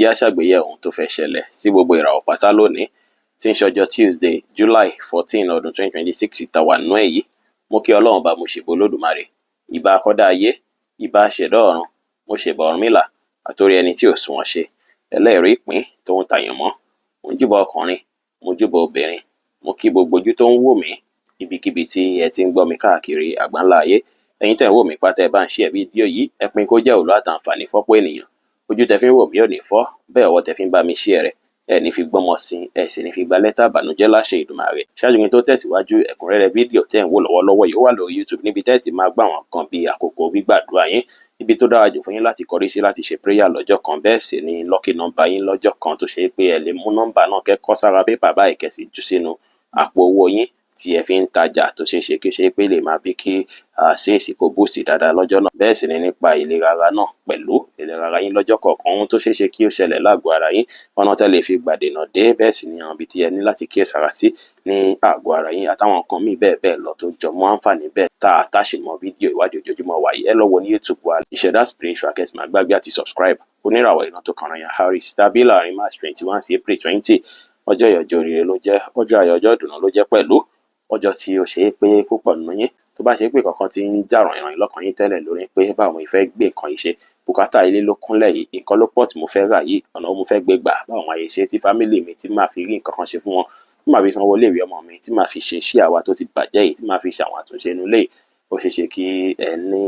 jẹ́ aṣàgbéyẹ̀wò ohun tó fẹ́ ṣẹlẹ̀ sí gbogbo ìràwọ̀ pátá lónìí tí ń ṣọjọ́ Tuesday July 14 ọdún 2026 tá wà nínú èyí. Mo kí Ọlọ́run bá mo ṣèbà Olódùmarè, ìbà akọ́dá ayé, ìbà aṣẹ̀dá ọ̀run, mo ṣèbà Ọ̀rúnmìlà àtórí ẹni tí ò sunwọ̀n ṣe, ẹlẹ́rìí ìpín tó ń tàyànmọ́. Mo júbà ọkùnrin, mo júbà obìnrin, mo kí gbogbo ojú tó ń wò mí ibikíbi tí ẹ ti ń gbọ́ mi káàkiri àgbáńlá ayé. Ẹ̀yin tẹ́ ń wò mí pátá ẹ bá ń share fídíò yìí, ẹ pín kó jẹ́ òòlù àtàǹfààní fọ́pọ̀ ènìyàn. Ojú tẹ́ fi ń wò mí ò ní fọ́, bẹ́ẹ̀ ọwọ́ tẹ́ fi ń bá mi share rẹ̀ ẹ ní fi gbọ́mọ sí, ẹ sì ní fi gba lẹ́tà ìbànújẹ́ láṣẹ Èdùmàrè. Ṣáájú kí n tó tẹ̀síwájú, ẹ̀kúnrẹ́rẹ́ fídíò tẹ́ ń wò lọ́wọ́lọ́wọ́ yìí ó wà lórí YouTube níbi tẹ́ ti máa gbà wọ́n kan bí àkókò gbígbàdúrà yín, ibi tó dára jù fún yín láti kọrí sí láti ṣe prayer lọ́jọ́ kan. Bẹ́ẹ̀ sì ni lucky number yín lọ́jọ́ kan tó ṣe pé ẹ lè mú nọ́mbà náà kẹ́kọ́ sára pépà báyìí kẹ́sì jù sínú àpò owó yín tí ẹ fi ń tajà tó ṣe é ṣe kí ṣe pé lè máa bí kí ṣéèsì kò boost dáadáa lọ́jọ́ náà. Bẹ́ẹ̀ sì ni nípa ìlera ara náà pẹ̀lú ìlera ara yín lọ́jọ́ kọ̀ọ̀kan ohun tó ṣe é ṣe kí ó ṣẹlẹ̀ lágọ̀ọ́ ara yín, ọ̀nà tẹ́ lè fi gbàdènà dé. Bẹ́ẹ̀ sì ni àwọn ibi tí ẹ ní láti kíyèsára sí ní àgọ́ ara yín àtàwọn nǹkan míì bẹ́ẹ̀ bẹ́ẹ̀ lọ tó jọ mọ́ àǹfààní bẹ́ẹ̀ tá a táṣì mọ́ fídíò ìwádìí ojoojúmọ́ wa yìí. Ẹ lọ wo ní YouTube wa Ìṣẹ̀dá Spiritual, kẹ́sì máa gbàgbé àti subscribe. Oníràwọ̀ iná tó kàn yan Harris tàbí láàrin March 21 sí April 20 ọjọ́ ìyọjọ́ rere ló jẹ́, ọjọ́ ayọ̀jọ́ ìdùnnú ló jẹ́ pẹ̀lú ọjọ́ tí ó ṣe é pé púpọ̀ nínú yín tó bá ṣe pé kankan ti ń jà ràn lọ́kàn yín tẹ́lẹ̀ lórí pé báwo ìfẹ́ gbé nǹkan yìí ṣe, bùkátà ilé ló kúnlẹ̀ yìí, nǹkan ló pọ̀ tí mo fẹ́ rà yìí, ọ̀nà mo fẹ́ gbé gbà, báwo máa yẹ ṣe tí fámìlì mi tí máa fi rí nǹkan kan ṣe fún wọn, tí máa fi sanwó iléèwé ọmọ mi, tí máa fi ṣe iṣẹ́ àwa tó ti bàjẹ́ yìí, tí máa fi ṣàwọn àtúnṣe inú ilé. Ó ṣe é ṣe kí ẹ ní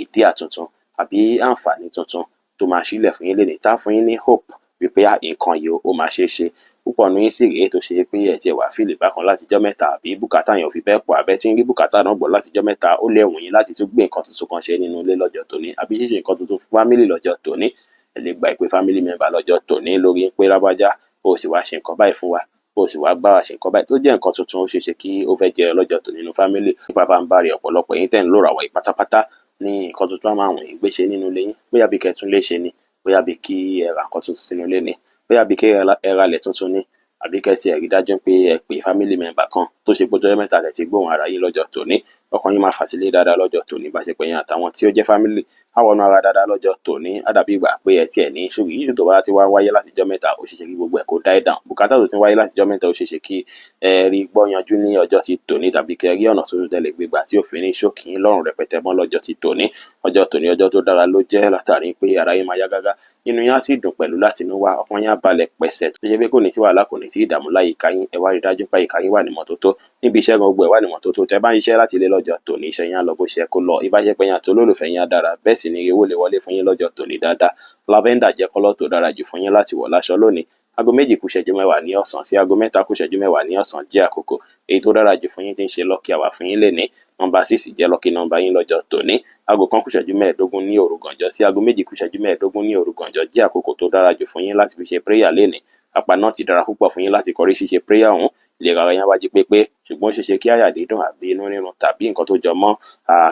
idea tuntun àbí àǹfààní tuntun tó máa ṣílẹ̀ fún yín lénìí, tá fún yín ní hope wípé nǹkan yìí ó máa ṣe é ṣe. Púpọ̀ nínú yín sì rèé tó ṣe pé ẹ tiẹ̀ wá fìlì bákan látijọ́ mẹ́ta àbí bùkátà yẹn ò fi bẹ́ẹ̀ pọ̀, àbẹ́ tí ń rí bùkátà náà gbọ́ látijọ́ mẹ́ta, ó lè wù yín láti tún gbé nǹkan tuntun kan ṣe nínú ilé lọ́jọ́ tòní àbí ṣíṣe nǹkan tuntun fún fámìlì lọ́jọ́ tòní. Ẹ lè gba ìpè fámìlì mẹ́mbà lọ́jọ́ tòní lórí pé lágbájá ó sì wá ṣe nǹkan báyìí fún wa, ó sì wá bá wa ṣe nǹkan báyìí tó jẹ́ nǹkan tuntun. Ó ṣe é ṣe kí ó fẹ́ jẹ lọ́jọ́ tòní nínú fámìlì. Nípa bá ń bá rí ọ̀pọ̀lọpọ̀ yín tẹ́ ń lò ràwọ̀ yìí pátápátá ní nǹkan tuntun máa wùn yín gbé ṣe nínú ilé yín, bóyá bí kẹ́tún lè ṣe ni, bóyá bí kí ẹ ra nǹkan tuntun sínú ilé ni, bóyá bí kí ẹ ra ilẹ̀ tuntun ni, àbí kẹ́tì ẹ̀rí dájú pé ẹ pè fámìlì mẹ́mbà kan tó ṣe gbọ́jọ́ mẹ́ta tẹ̀ ti gbóhùn ara yín lọ́jọ́ tòní. Ọkàn yín máa fàtílé dáadáa lọ́jọ́ tòní bá ṣe pé yín àtàwọn tí ó jẹ́ fámìlì àwọnú ara dáadáa lọ́jọ́ tòní. Á dàbí ìgbà pé ẹ tiẹ̀ ní ṣòro yìí tó bá ti wá wáyé látijọ́ mẹ́ta, ó ṣe é ṣe kí gbogbo ẹ̀ kó die down. Bùkátà tó ti wáyé látijọ́ mẹ́ta ó ṣe é ṣe kí ẹ rí gbọ́ yanjú ní ọjọ́ ti tòní, tàbí kí ẹ rí ọ̀nà tó tẹ̀lé gbégbà tí òfin ní ṣókí yín lọ́rùn rẹpẹtẹ mọ́ lọ́jọ́ ti tòní. Ọjọ́ tòní ọjọ́ tó dára ló jẹ́ látàrí pé ara yín máa yá gágá, inú yín á sì dùn pẹ̀lú láti inú wá, ọkàn yín á balẹ̀ pẹ̀sẹ̀ tó ṣe pé kò ní sí wàhálà, kò ní sí ìdààmú láyìíká yín. Ẹ wá rí dájú pé àyíká yín wà ní mọ́tótó, níbi iṣẹ́ gbogbo ẹ̀ wà ní mọ́tótó. Tẹ́ bá ń ṣiṣẹ́ láti ilé lọ́jọ́ tòní, iṣẹ́ yín á lọ bó ṣe kó lọ. Ìbáṣepọ̀ yín àti olólùfẹ́ yín á dára, bẹ́ẹ̀ sì ni owó lè wọlé fún yín lọ́jọ́ tòní dáadáa. Lavender jẹ́ kọ́lọ̀ tó dára jù fún yín láti wọ̀ láṣọ lónìí. Aago 2 kù ìṣẹ́jú 10 ní ọ̀sán sí aago 3 kù ìṣẹ́jú 10 ní ọ̀sán jẹ́ àkókò èyí tó dára jù fún yín tí ń ṣe lucky hour fún yín lénìí. Nọ́mbà 6 jẹ́ lucky number yín lọ́jọ́ tòní. Aago 1 kù ìṣẹ́jú 15 ní òru gànjọ́ sí aago 2 kù ìṣẹ́jú 15 ní òru gànjọ́ jẹ́ àkókò tó dára jù fún yín láti fi ṣe prayer lénìí. Àpá náà ti dára púpọ̀ fún yín láti kọrí ṣíṣe prayer ọ̀hún. Ìlera ara yín wá jí pépé, ṣùgbọ́n ó ṣe é ṣe kí àyà dídùn àbí inú rírun tàbí nǹkan tó jọ mọ́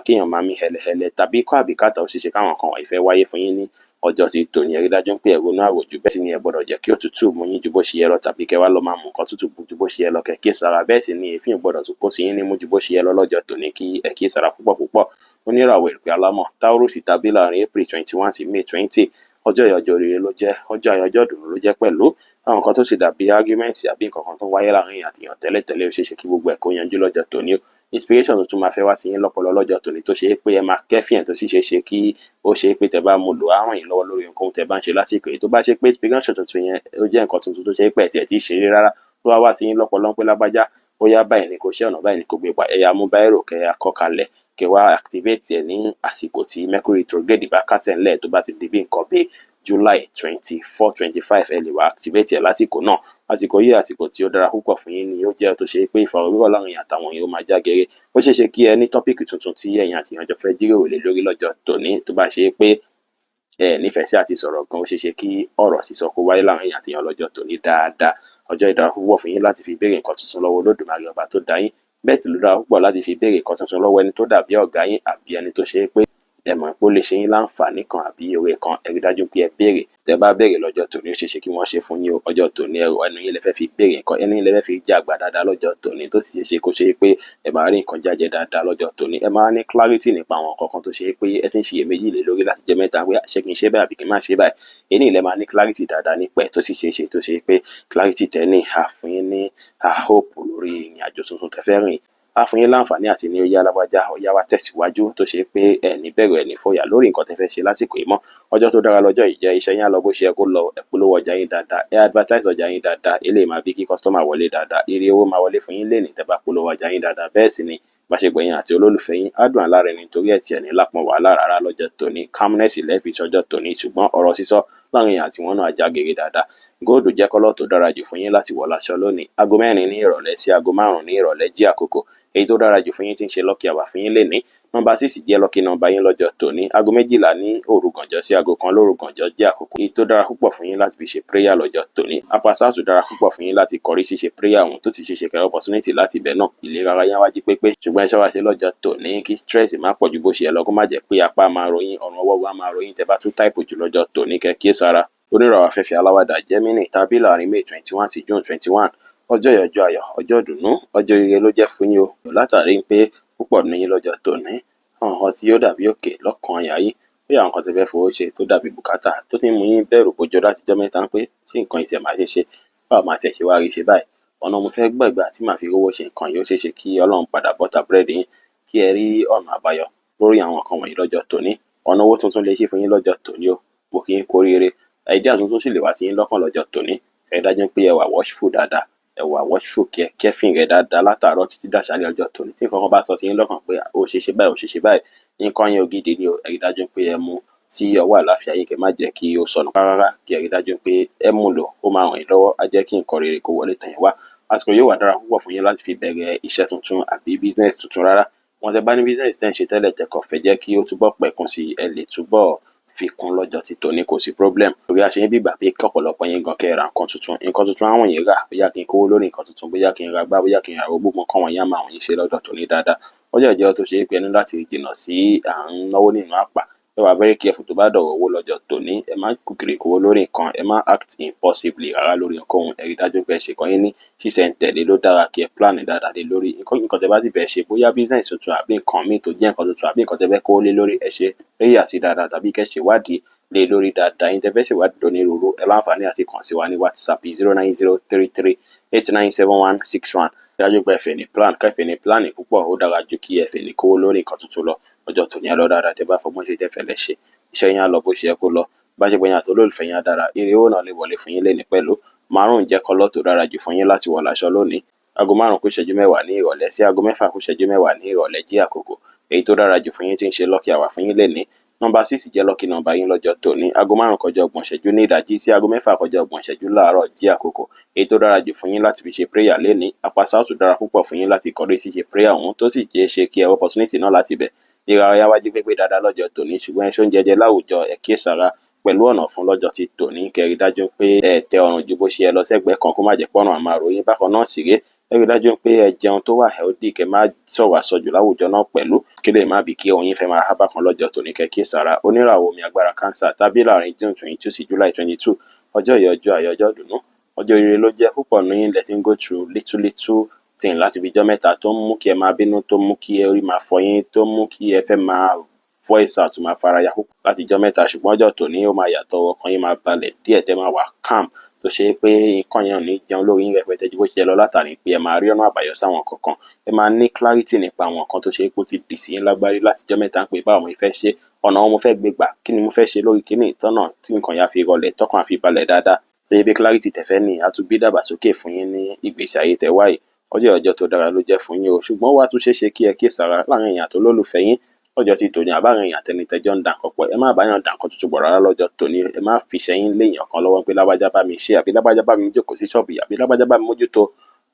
kéèyàn máa mí hẹlẹhẹlẹ tàbí kọ́ àbíkátà ó ṣe é ṣe káwọn kan wọ̀nyí fẹ́ wáyé fún yín ní ọjọ́ ti tòní. Ẹ rí dájú pé ẹ ronú àròjù, bẹ́ẹ̀ sì ni ẹ gbọ́dọ̀ jẹ́ kí òtútù mú yín ju bó ṣe yẹ lọ tàbí kẹ́ wá lọ máa mú nǹkan tútù ju bó ṣe yẹ lọ, kẹ́ kíyèsára. Bẹ́ẹ̀ sì ni èéfín ò gbọ́dọ̀ tún kó sí yín nímú ju bó ṣe yẹ lọ lọ́jọ́ tòní, kí ẹ kíyèsára púpọ̀ púpọ̀. Oníràwọ̀ ìpè alámọ̀ Taurus tàbí láàrin April 21 sí May 20 ọjọ́ ìyọjọ́ rere ló jẹ́, ọjọ́ ayọjọ́ ìdùnnú ló jẹ́ pẹ̀lú. Àwọn nǹkan tó ti dàbí argument àbí nǹkan kan tó wáyé láàrin àtìyàn tẹ́lẹ̀tẹ́lẹ̀ ó ṣe é ṣe kí gbogbo ẹ̀ kó yanjú lọ́jọ́ tòní. Inspiration tuntun máa fẹ́ wá sí yín lọ́pọlọ lọ́jọ́ tòní tó ṣe é pé ẹ máa kẹ́fìn tó sì ṣe é ṣe kí ó ṣe é pé tẹ́ bá mú lò á ràn yín lọ́wọ́ lórí nǹkan tẹ́ bá ń ṣe lásìkò yìí. Tó bá ṣe pé inspiration tuntun yẹn ó jẹ́ nǹkan tuntun tó ṣe é pé ẹ̀ tí ì ṣe rí rárá, tó wá sí yín lọ́pọlọ pé lágbájá ó yá báyìí ni kò ṣe, ọ̀nà báyìí ni kò gbé pa, ẹ̀yà mú báírò kẹ́ ẹ kọ́ kalẹ̀ kẹ́ wá activate ẹ̀ ní àsìkò tí Mercury retrograde bá kásẹ̀ ńlẹ̀ tó bá ti di bí nǹkan bí July 24-25 ẹ lè wá activate ẹ̀ lásìkò náà. Àsìkò yìí àsìkò tí ó dára púpọ̀ fún yín ni ó jẹ́ tó ṣe pé ìfọ̀rọ̀wérọ̀ láàrin àtàwọn èèyàn máa já gere. Ó ṣe é ṣe kí ẹ ní tọ́pìkì tuntun tí ẹ̀yin àti ìyànjọ fẹ́ jíròrò lé lórí lọ́jọ́ tòní. Tó bá ṣe pé ẹ nífẹ̀ẹ́ sí àti sọ̀rọ̀ gan, ó ṣe é ṣe kí ọ̀rọ̀ sísọ kó wáyé láàrin àti ìyàn lọ́jọ́ tòní dáadáa. Ọjọ́ ìdára púpọ̀ fún yín láti fi béèrè nǹkan tuntun lọ́wọ́ Olódùmarè ọba tó dá yín. Bẹ́ẹ̀ sì ló dára púpọ̀ láti fi béèrè nǹkan tuntun lọ́wọ́ ẹni tó dàbí ọ̀gá yín àbí ẹni tó ṣe é pé ẹ mọ̀ pé ó lè ṣe yín láǹfààní kan àbí oore kan, ẹ rí dájú pé ẹ béèrè. Tẹ́ bá béèrè lọ́jọ́ tòní, ó ṣeé ṣe kí wọ́n ṣe fún yín o. Ọjọ́ tòní ẹnu yín lẹ fẹ́ fi béèrè nǹkan, ẹnu yín lẹ fẹ́ fi jẹ àgbà dáadáa lọ́jọ́ tòní, tó sì ṣeé ṣe kó ṣe pé ẹ máa rí nǹkan jájẹ dáadáa lọ́jọ́ tòní. Ẹ máa ní clarity nípa àwọn nǹkan kan tó ṣe pé ẹ ti ń ṣiyèméjì lé lórí láti jẹ́ mẹ́ta pé ṣé kí n ṣe báyìí àbí kí n má ṣe báyìí. Eléyìí lẹ máa ní clarity dáadáa nípa ẹ̀, tó sì ṣeé ṣe tó ṣe pé clarity tẹ́ ní á fún yín ní hope lórí ìrìnàjò tuntun tẹ́ fẹ́ rìn. Á fún yín láǹfààní àti ní ó yá lágbájá, ó yá wá tẹ̀síwájú, tó ṣe pé ẹ ní bẹ̀rù ẹ ní fòyà lórí nǹkan tẹ́ fẹ́ ṣe lásìkò yìí mọ́. Ọjọ́ tó dára lọ́jọ́ yìí jẹ́, iṣẹ́ yín á lọ bó ṣe yẹ kó lọ, ẹ polówó ọjà yín dáadáa, ẹ advertise ọjà yín dáadáa, eléyìí máa bí kí customer wọlé dáadáa, ire owó máa wọlé fún yín lénìí tẹ́ bá polówó ọjà yín dáadáa. Bẹ́ẹ̀ sì ni ìbáṣepọ̀ yín àti olólùfẹ́ yín á dùn alárinrin nítorí ẹ̀ tí ẹ̀ ní lápọn wàhálà rárá lọ́jọ́ tòní. Calmness lẹ́ẹ̀fi ṣọjọ́ tòní, ṣùgbọ́n ọ̀rọ̀ sísọ láàrin yín àti wọn náà já gèrè dáadáa. Góòdù jẹ́ kọ́lọ̀ tó dára jù fún yín láti wọ̀ láṣọ lónìí. Aago 4 ní ìrọ̀lẹ́ sí aago 5 ní ìrọ̀lẹ́ jí àkókò èyí tó dára jù fún yín tí ń ṣe lucky hour fún yín lénìí. Nọ́mbà 6 jẹ́ lucky nọ́mbà yín lọ́jọ́ tòní. Aago 12 ní òru gànjọ́ sí aago 1 lóru gànjọ́ jẹ́ àkókò èyí tó dára púpọ̀ fún yín láti fi ṣe prayer lọ́jọ́ tòní. Apasautu dára púpọ̀ fún yín láti kọrí ṣíṣe prayer ọ̀hún, tó ti ṣe ṣe kẹrẹ opportunity láti ibẹ̀ náà. Ìlera ara yín wá jí pépé, ṣùgbọ́n ẹ ṣọ́ra ṣe lọ́jọ́ tòní kí stress má pọ̀ ju bó ṣe yẹ lọ, kó má jẹ́ pé apá máa ròyìn, ọrùn ọwọ́ wa máa ròyìn tẹ́ bá tún type jù lọ́jọ́ tòní. Kẹ́ kíyèsára. Oníràwọ̀ afẹ́fẹ́ aláwàdà Gemini tàbí láàrin May 21 sí June 21. Ọjọ́ ìyọjọ́ ayọ̀, ọjọ́ ìdùnnú, ọjọ́ ire ló jẹ́ fún yín o. Látàrí pé púpọ̀ nínú yín lọ́jọ́ tòní àwọn nǹkan tí yóò dàbí òkè lọ́kàn àyà yín, bí àwọn nǹkan tí ẹ fẹ́ fowó ṣe tó dàbí bùkátà tó ti ń mú yín bẹ̀rù bójó láti jọ́ mẹ́ta pé tí nǹkan ìtẹ̀ máa ṣe ṣe, báwo máa tiẹ̀ ṣe wá rí ṣe báyìí. Ọ̀nà mo fẹ́ gbàgbà tí màá fi rówó ṣe nǹkan yìí, ó ṣeé ṣe kí Ọlọ́run padà bọ́ta búrẹ́dì yín kí ẹ rí ọ̀nà àbáyọ lórí àwọn nǹkan wọ̀nyí lọ́jọ́ tòní. Ọ̀nà owó tuntun lè ṣe fún yín lọ́jọ́ tòní o. Mo kí yín kú oríire. Idea tuntun sì lè wá sí yín lọ́kàn lọ́jọ́ tòní. Ẹ dájú pé ẹ wà watchful dáadáa, ẹ wà watchful kẹ́fìn rẹ̀ dáadáa látàárọ̀ títí dàṣálẹ́ ọjọ́ tòní. Tí nǹkan kan bá sọ sí yín lọ́kàn pé ó ṣe ṣe báyìí, ó ṣe ṣe báyìí, nǹkan yẹn ògidì ni o. Ẹ rí dájú pé ẹ mú sí ọwọ́ àlàáfíà yín, kẹ́ má jẹ́ kí ó sọnù rárá. Kí ẹ rí dájú pé ẹ mú lò, ó máa ràn yín lọ́wọ́, á jẹ́ kí nǹkan rere kó wọlé tàn yín wá. Àsìkò yóò wà dára púpọ̀ fún yín láti fi bẹ̀rẹ̀ iṣẹ́ tuntun àbí business tuntun rárá. Wọ́n tẹ́ bá ní business tẹ́ ń ṣe tẹ́lẹ̀ tẹ́kọ̀ fẹ́ jẹ́ kí ó túbọ̀ pẹ̀kun sí, ẹ lè túbọ̀ fi kún lọ́jọ́ tí tòní, kò sí problem. Torí a ṣe ń bígbà pé kọ́pọ̀lọpọ̀ yín gan kẹ́ ra nǹkan tuntun. Nǹkan tuntun àwọn yín rà, bóyá kí n kówó lórí nǹkan tuntun, bóyá kí n ra gbá, bóyá kí n ra gbogbo nǹkan wọ̀nyí á máa wọ̀nyí ṣe lọ́jọ́ tòní dáadáa. Ọjọ́ ìjọ tó ṣe é pé ẹni láti jìnnà sí à ń náwó nínú àpà. Ẹ wà very careful tó bá dọ̀wọ́ owó lọ́jọ́ tòní. Ẹ má kúkìrì kówó lórí nǹkan, ẹ má act impulsively rárá lórí nǹkan òun. Ẹ rí dájú pé ẹ ṣe kan yín ní ṣísẹ̀ntẹ̀lé ló dára, kí ẹ plan dáadáa lé lórí nǹkan tẹ́ bá ti bẹ̀rẹ̀ ṣe, bóyá business tuntun àbí nǹkan míì tó jẹ́ nǹkan tuntun àbí nǹkan tẹ́ fẹ́ kó lé lórí, ẹ ṣe prayer sí dáadáa tàbí kẹ́ ṣe ìwádìí lé lórí dáadáa. Yín tẹ́ fẹ́ ṣe ìwádìí lónírúurú, ẹ láǹfààní àti kàn sí wa ní WhatsApp 09033897161. Dájú pé ẹ fẹ́ ní plan, ká fẹ́ ní plan púpọ̀, ó dára ju kí ẹ fẹ́ ní kówó lórí nǹkan tuntun lọ. Ọjọ́ tòní á lọ dáadáa tẹ́ bá fọgbọ́n ṣe tẹ́ fẹ́ lẹ ṣe. Iṣẹ́ yín á lọ bó ṣe yẹ kó lọ. Ìbáṣepọ̀ yín àti olólùfẹ́ yín á dára. Ire owó náà lè wọlé fún yín lénìí pẹ̀lú. 5 jẹ́ kọ́lọ̀ tó dára jù fún yín láti wọ̀ láṣọ lónìí. Aago 5 kù ìṣẹ́jú 10 ní ìrọ̀lẹ́ sí aago 6 kù ìṣẹ́jú 10 ní ìrọ̀lẹ́ jí àkókò èyí tó dára jù fún yín tí ń ṣe lucky hour fún yín lénìí. Nọ́mbà 6 jẹ́ lucky nọ́mbà yín lọ́jọ́ tòní. Aago 5 kọjá 30 ìṣẹ́jú ní ìdájí sí aago 6 kọjá 30 ìṣẹ́jú láàárọ̀ jí àkókò èyí tó dára jù fún yín láti fi ṣe prayer lénìí. Apasautu dára púpọ̀ fún yín láti kọrí sí ṣe prayer ọ̀hún, tó sì jẹ́ ṣe kí ẹ opportunity náà láti bẹ̀. Ìra ọ̀yá wájú pépé dáadáa lọ́jọ́ tòní, ṣùgbọ́n ẹ ṣóúnjẹ jẹ láwùjọ, ẹ kíyèsára pẹ̀lú ọ̀nà fún lọ́jọ́ tí tòní. Kẹ́ rí dájú pé ẹ tẹ ọrùn ju bó ṣe yẹ lọ sẹ́gbẹ̀ẹ́ kan, kó má jẹ́ pọ́nrán àmà ròyìn. Bákan náà sì ré, ẹ rí dájú pé ẹ jẹun tó wà healthy, kẹ́ má sọ̀rọ̀ àsọjù láwùjọ náà pẹ̀lú, kí lè má bí kí oyin fẹ́ máa há bákan lọ́jọ́ tòní. Kẹ́ kíyèsára. Oníràwọ̀ omi agbára Cancer tàbí láàrin June 22 sí July 22. Ọjọ́ ìyọjọ́ ayọ̀, ọjọ́ ìdùnnú, ọjọ́ ire ló jẹ́. Púpọ̀ nínú yín lẹ ti ń go through little thing láti fi jọ́ mẹ́ta tó ń mú kí ẹ máa bínú, tó ń mú kí ẹ orí máa fọ́ yín, tó ń mú kí ẹ fẹ́ máa voice out, máa faraya púpọ̀ láti jọ́ mẹ́ta. Ṣùgbọ́n ọjọ́ tòní ó máa yàtọ̀, ọkàn yín máa balẹ̀ díẹ̀, tẹ́ máa wà calm, tó ṣe pé nǹkan yẹn ò ní jẹun lórí yín rẹpẹtẹ ju bó ṣe lọ, látàrí pé ẹ máa rí ọ̀nà àbáyọ sáwọn kankan. Ẹ máa ní clarity nípa àwọn nǹkan tó ṣe pé ó ti dì sí yín lágbárí láti jọ́ mẹ́ta pé báwo mo fẹ́ ṣe, ọ̀nà wo mo fẹ́ gbé gbà, kí ni mo fẹ́ ṣe lórí kíní ìtọ́nà tí nǹkan yẹn á fi rọlẹ̀, tọ́kàn á fi balẹ̀ dáadáa. Ṣé bí clarity tẹ́ fẹ́ ní á tún bí dàgbàsókè fún yín ní ìgbésí ayé tẹ́ wáyé. Ọjọ́ tó dára ló jẹ́ fún yín o, ṣùgbọ́n wá tún ṣeéṣe kí ẹ kíyèsára láàrin èèyàn tó lólùfẹ́ yín lọ́jọ́ tí tòní, àbárin èèyàn tẹnitẹ́jọ́ ń dà nǹkan pọ̀. Ẹ má bá yàn dà nǹkan tuntun pọ̀ rárá lọ́jọ́ tòní. Ẹ má fi ṣẹ́yìn léèyàn kan lọ́wọ́ pé lágbájá bá mi ṣe, àbí lágbájá bá mi jókòó sí ṣọ́ọ̀bù, àbí lágbájá bá mi mójútó.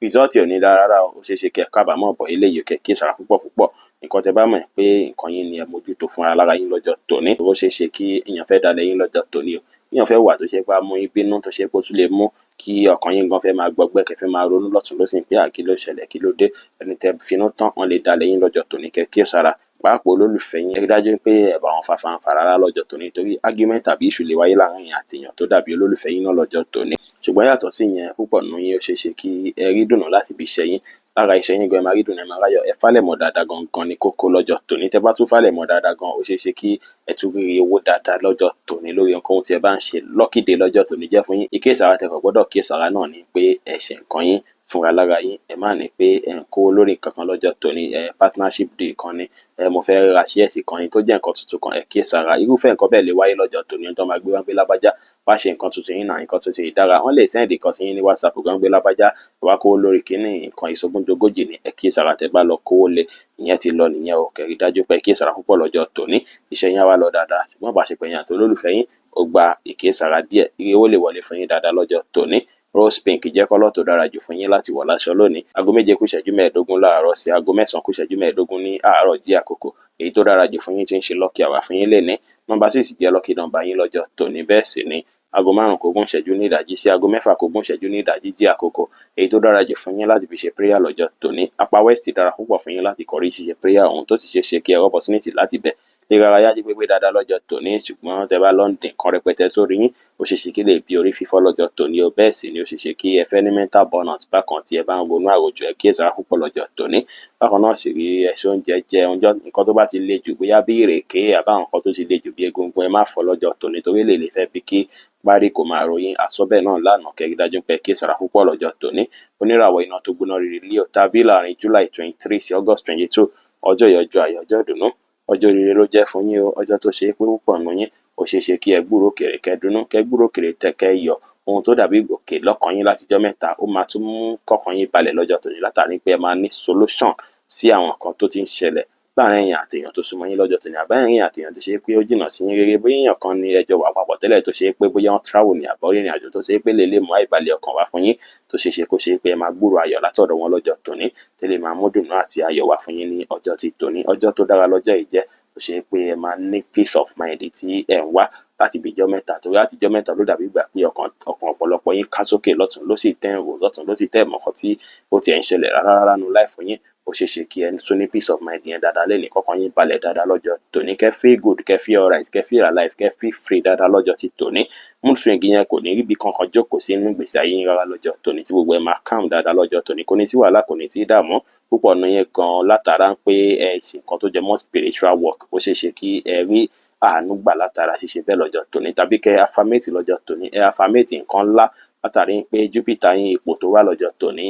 Result ò ní dára rárá o. Ó ṣeéṣe kí ẹ kábàámọ̀ bọ̀ eléyìí, kẹ́ kíyèsára púpọ̀. Nǹkan tẹ́ bá mọ̀ pé nǹkan yín ni ẹ mójútó fún ara lára yín lọ́jọ́ tòní. Ó ṣeéṣe kí èèyàn fẹ́ dalẹ̀ yín lọ́jọ́ tòní o. Èèyàn fẹ́ wà tó ṣe pé á mú yín bínú, tó ṣe pé ó tún lè mú kí ọkàn yín gan fẹ́ máa gbọgbẹ́, kẹ́ fẹ́ máa ronú lọ́tùn lósì pé kí ló ṣẹlẹ̀, kí ló dé. Ẹni tẹ́ finú tán, wọ́n lè dalẹ̀ yín lọ́jọ́ tòní. Kẹ́ kíyèsára. pàápàá olólùfẹ́ yín ẹ rí dájú pé ẹ bá wọn fa fanfà rárá lọ́jọ́ tòní torí argument tàbí issue lè wáyé láàrin yín àti èèyàn tó dàbí olólùfẹ́ yín náà lọ́jọ́ tòní. Ṣùgbọ́n yàtọ̀ sí yẹn púpọ̀ nínú yín ó ṣeé ṣe kí ẹ rí dùnnú láti ibi iṣẹ́ yín. Lára iṣẹ́ yín gan ẹ máa rí dùnnú, ẹ máa ráyọ̀, ẹ fálẹ̀ mọ́ dáadáa gangan ní kókó lọ́jọ́ tòní. Tẹ́ bá tún fálẹ̀ mọ́ dáadáa gan ó ṣeé ṣe kí ẹ tún rí owó dáadáa lọ́jọ́ tòní lórí ohunkóhun tí ẹ bá ń ṣe. Lucky day lọ́jọ́ tòní jẹ́ fún yín. Ìkíyèsára tẹ́ kàn gbọ́dọ̀ kíyèsára náà ni pé ẹ ṣe nǹkan yín fúnra lára yín, ẹ má ní pé ẹ ń kó lórí nǹkan kan lọ́jọ́ tòní, partnership day kan ni, mo fẹ́ ra shares kan ni tó jẹ́ nǹkan tuntun kan, ẹ kíyèsára. Irúfẹ́ nǹkan bẹ́ẹ̀ lè wáyé lọ́jọ́ tòní tó máa gbé wá pé lágbájá wá ṣe nǹkan tuntun yín náà, nǹkan tuntun yìí dára. Wọ́n lè send nǹkan sí yín ní WhatsApp gan pé lágbájá wá kówó lórí kíní nǹkan ìsogúndogójì ni, ẹ kíyèsára tẹ́ bá lọ kówó lé, ìyẹn ti lọ nìyẹn o. Kẹ́ rí dájú pé ẹ kíyèsára púpọ̀ lọ́jọ́ tòní, iṣẹ́ yín á wá lọ dáadáa. Ṣùgbọ́n bá ṣe pé ẹ̀yin àti olólùfẹ́ yín ó gba ìkíyèsára díẹ̀, owó lè wọlé fún yín dáadáa lọ́jọ́ tòní. Rose pink jẹ́ kọ́lọ̀ tó dára jù fún yín láti wọ̀ láṣọ lónìí. Aago 7 kù ìṣẹ́jú 15 láàárọ̀ sí aago 9 kù ìṣẹ́jú 15 ní àárọ̀ jí àkókò. Èyí tó dára jù fún yín tí ń ṣe lucky hour fún yín lénìí. Nọ́mbà 6 jẹ́ lucky number yín lọ́jọ́ tòní. Bẹ́ẹ̀ sì ni aago 5 kù ogún ìṣẹ́jú ní ìdájí sí aago 6 kù ogún ìṣẹ́jú ní ìdájí jí àkókò. Èyí tó dára jù fún yín láti fi ṣe prayer lọ́jọ́ tòní. Apá west dára púpọ̀ fún yín láti kọrí ṣíṣe prayer ohun tó ti ṣe ṣe kí ẹ opportunity láti bẹ̀ lè rárá yá jí pépé dáadáa lọ́jọ́ tòní. Ṣùgbọ́n tẹ́ bá London kan rẹpẹtẹ sórí yín ó ṣeé ṣe kí lè bí orí fífọ́ lọ́jọ́ tòní o. Bẹ́ẹ̀ sì ni ó ṣeé ṣe kí ẹ fẹ́ ní mental burnout bákan tí ẹ bá ń ronú àròjù, ẹ kíyèsára púpọ̀ lọ́jọ́ tòní. Bákan náà sì rí ẹ̀ṣọ́ oúnjẹ jẹ nǹkan tó bá ti le jù bóyá bí ìrèké àbáwọn nǹkan tó ti le jù bí egungun ẹ má fọ́ lọ́jọ́ tòní torí lè fẹ́ bí kí parí kò máa ròyìn àsọ́bẹ̀ náà lánàá. Kẹ́ rí dájú pé kíyèsára púpọ̀ lọ́jọ́ tòní. Oníràwọ̀ iná tó gbóná rere Leo tàbí láàrin July 23 sí August 22 ọjọ́ ìyọjọ́ ayọ̀ ọjọ́ ìdùnnú ọjọ́ rere ló jẹ́ fún yín o. Ọjọ́ tó ṣe é pé púpọ̀ nínú yín ó ṣeé ṣe kí ẹ gbúrò kèrè kẹ́ dùnnú, kẹ́ gbúrò kèrè tẹ̀kẹ́ yọ ohun tó dàbí ìgbòkè lọ́kàn yín látijọ́ mẹ́ta ó máa tún mú kọ́kàn yín balẹ̀ lọ́jọ́ tòní látàrí pé ẹ máa ní solution sí àwọn nǹkan tó ti ń ṣẹlẹ̀ láàrin ẹ̀yin àti èèyàn tó súnmọ́ yín lọ́jọ́ tòní àbá ẹ̀yin àti èèyàn tó ṣe é pé ó jìnnà sí yín rere. Bóyá èèyàn kan ní ẹjọ́ wà papọ̀ tẹ́lẹ̀ tó ṣe é pé bóyá wọ́n travel ní àbọ̀ ìrìn àjò tó ṣe é pé lè mú àìbalẹ̀ ọkàn wá fún yín tó ṣe é ṣe kó ṣe é pé ẹ máa gbúrò ayọ̀ látọ̀dọ̀ wọn lọ́jọ́ tòní tẹ́lẹ̀ máa mú dùnnú àti ayọ̀ wá fún yín ní ọjọ́ ti tòní. Ọjọ́ tó dára lọ́jọ́ yìí jẹ́ tó ṣe é pé ẹ máa ní peace of mind tí ẹ ń wá láti ibi ijọ́ mẹ́ta torí láti ijọ́ mẹ́ta ló dàbí ìgbà pé ọkàn ọ̀pọ̀lọpọ̀ yín ká sókè lọ́tún ló sì tẹ́ ń rò lọ́tún ló sì tẹ́ mọ́ nǹkan tí ó ti ẹ̀ ń ṣẹlẹ̀ rárá nu life yín. Ó ṣeé ṣe kí ẹ tún ní peace of mind yẹn dáadáa lẹ́nìí kọ́kàn yín balẹ̀ dáadáa lọ́jọ́ tòní. Kẹ́ feel good, kẹ́ feel alright, kẹ́ feel alive, kẹ́ feel free dáadáa lọ́jọ́ ti tòní. Mood swing yẹn kò ní ríbi kankan jókòó sí inú ìgbésí ayé yín rárá lọ́jọ́ tòní tí gbogbo ẹ máa calm dáadáa lọ́jọ́ tòní. Kò ní sí wàhálà, kò ní sí ìdààmú púpọ̀ nínú yẹn gan látara pé ẹ ṣe nǹkan tó jẹ mọ́ spiritual work. Ó ṣeé ṣe kí ẹ rí àánú gbà látara ṣíṣe bẹ́ẹ̀ lọ́jọ́ tòní tàbí kẹ́ affirmate lọ́jọ́ tòní. Ẹ affirmate nǹkan ńlá látàrí pé Jupiter yín ipò tó wà lọ́jọ́ tòní